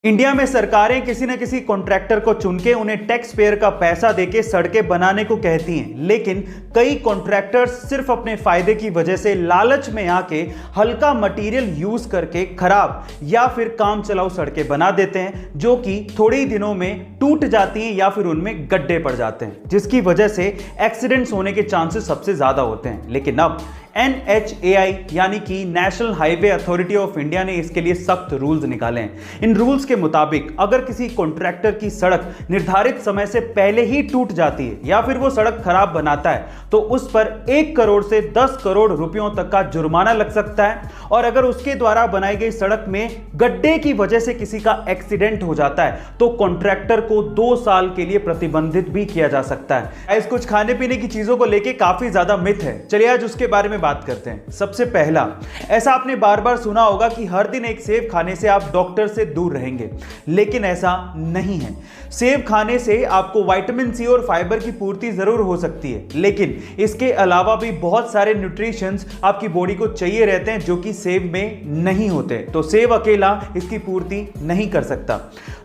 India में सरकारें किसी न किसी कॉन्ट्रैक्टर को चुन के उन्हें टैक्स पेयर का पैसा देके सड़कें बनाने को कहती हैं, लेकिन कई कॉन्ट्रैक्टर्स सिर्फ अपने फायदे की वजह से लालच में आके हल्का मटेरियल यूज करके खराब या फिर काम चलाऊ सड़कें बना देते हैं, जो कि थोड़े ही दिनों में टूट जाती हैं या फिर उनमें गड्ढे पड़ जाते हैं, जिसकी वजह से एक्सीडेंट्स होने के चांसेस सबसे ज्यादा होते हैं। लेकिन अब NHAI यानी कि national highway authority of India ने इसके लिए सख्त रूल्स निकाले हैं। इन रूल्स के मुताबिक अगर किसी कॉन्ट्रैक्टर की सड़क निर्धारित समय से पहले ही टूट जाती है या फिर वो सड़क खराब बनाता है तो उस पर 1 करोड़ से 10 करोड़ रुपयों तक का जुर्माना लग सकता है, और अगर उसके द्वारा बनाई गई सड़क में गड्ढे की वजह से किसी का एक्सीडेंट हो जाता है तो कॉन्ट्रैक्टर को 2 साल के लिए प्रतिबंधित भी किया जा सकता है। इस कुछ खाने पीने की चीजों को लेकर काफी ज्यादा मिथ है, चलिए आज उसके बारे में बात करते हैं। सबसे पहला, ऐसा आपने बार बार सुना होगा कि हर दिन एक सेब खाने से आप डॉक्टर से दूर रहेंगे, लेकिन ऐसा नहीं है। सेब खाने से आपको विटामिन सी और फाइबर की पूर्ति जरूर हो सकती है, लेकिन इसके अलावा भी बहुत सारे न्यूट्रिशंस आपकी बॉडी को चाहिए रहते हैं जो कि सेब में नहीं होते, तो सेब अकेला इसकी पूर्ति नहीं कर सकता।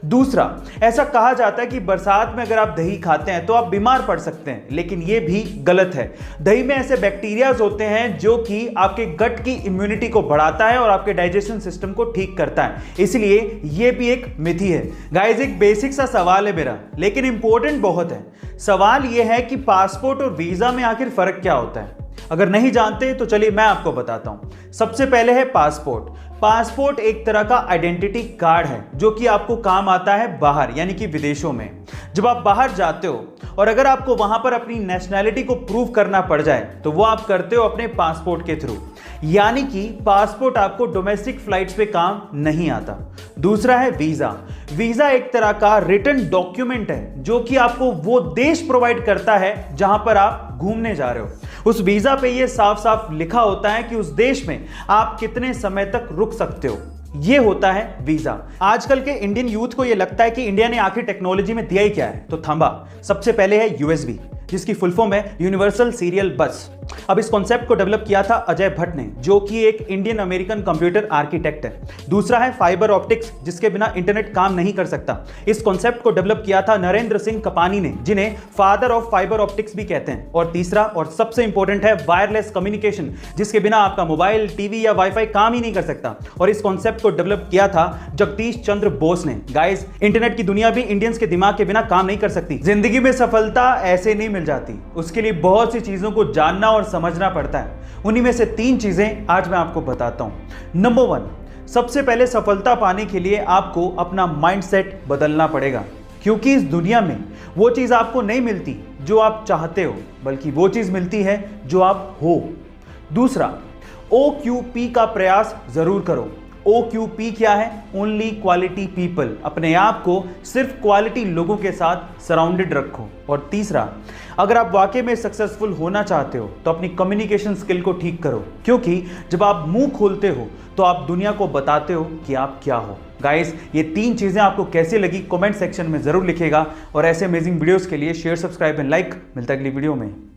दूसरा, ऐसा कहा जाता है कि बरसात में अगर आप दही खाते हैं तो आप बीमार पड़ सकते हैं, लेकिन यह भी गलत है। दही में ऐसे बैक्टीरियाज होते हैं जो कि आपके गट की इम्यूनिटी को बढ़ाता है और आपके डाइजेशन सिस्टम को ठीक करता है, इसलिए यह भी एक मिथ ही है। गाइस, एक बेसिक सा सवाल है मेरा, लेकिन इंपॉर्टेंट बहुत है। सवाल यह है कि पासपोर्ट और वीजा में आखिर फर्क क्या होता है? अगर नहीं जानते तो चलिए मैं आपको बताता हूं। सबसे पहले है पासपोर्ट। पासपोर्ट एक तरह का आइडेंटिटी कार्ड है जो कि आपको काम आता है बाहर, यानी कि विदेशों में। जब आप बाहर जाते हो और अगर आपको वहां पर अपनी नेशनैलिटी को प्रूव करना पड़ जाए तो वो आप करते हो अपने पासपोर्ट के थ्रू, यानी कि पासपोर्ट आपको डोमेस्टिक फ्लाइट्स पे काम नहीं आता। दूसरा है वीजा। वीजा एक तरह का रिटन डॉक्यूमेंट है जो कि आपको वो देश प्रोवाइड करता है जहां पर आप घूमने जा रहे हो। उस वीजा पे ये साफ साफ लिखा होता है कि उस देश में आप कितने समय तक रुक सकते हो, ये होता है वीजा। आजकल के इंडियन यूथ को ये लगता है कि इंडिया ने आखिर टेक्नोलॉजी में दिया ही क्या है, तो थंबा। सबसे पहले है USB, जिसकी फुल फॉर्म है यूनिवर्सल सीरियल बस। अब इस कॉन्सेप्ट को डेवलप किया था अजय भट्ट ने, जो कि एक इंडियन अमेरिकन कंप्यूटर आर्किटेक्ट है। दूसरा है फाइबर ऑप्टिक्स, जिसके बिना इंटरनेट काम नहीं कर सकता। इस कॉन्सेप्ट को डेवलप किया था नरेंद्र सिंह कपानी ने, जिन्हें फादर ऑफ फाइबर ऑप्टिक्स भी कहते हैं। और तीसरा और सबसे इंपॉर्टेंट है वायरलेस कम्युनिकेशन, जिसके बिना आपका मोबाइल, टीवी या वाईफाई काम ही नहीं कर सकता। और इस कॉन्सेप्ट को डेवलप किया था जगदीश चंद्र बोस ने। गाइस, इंटरनेट की दुनिया भी इंडियंस के दिमाग के बिना काम नहीं कर सकती। जिंदगी में सफलता ऐसे नहीं मिल जाती, उसके लिए बहुत सी चीजों को जानना और समझना पड़ता है। उन्हीं में से 3 चीजें आज मैं आपको बताता हूं। नंबर 1, सबसे पहले सफलता पाने के लिए आपको अपना माइंडसेट बदलना पड़ेगा, क्योंकि इस दुनिया में वो चीज आपको नहीं मिलती जो आप चाहते हो, बल्कि वो चीज मिलती है जो आप हो। दूसरा, OQP का प्रयास जरूर करो। OQP क्या है? Only quality people. अपने आप को सिर्फ क्वालिटी लोगों के साथ सराउंडेड रखो। और तीसरा, अगर आप वाकई में सक्सेसफुल होना चाहते हो तो अपनी कम्युनिकेशन स्किल को ठीक करो, क्योंकि जब आप मुंह खोलते हो तो आप दुनिया को बताते हो कि आप क्या हो। गाइस, ये 3 चीजें आपको कैसी लगी कमेंट सेक्शन में जरूर लिखिएगा, और ऐसे अमेजिंग वीडियोस के लिए शेयर, सब्सक्राइब एंड लाइक। मिलता है अगली वीडियो में।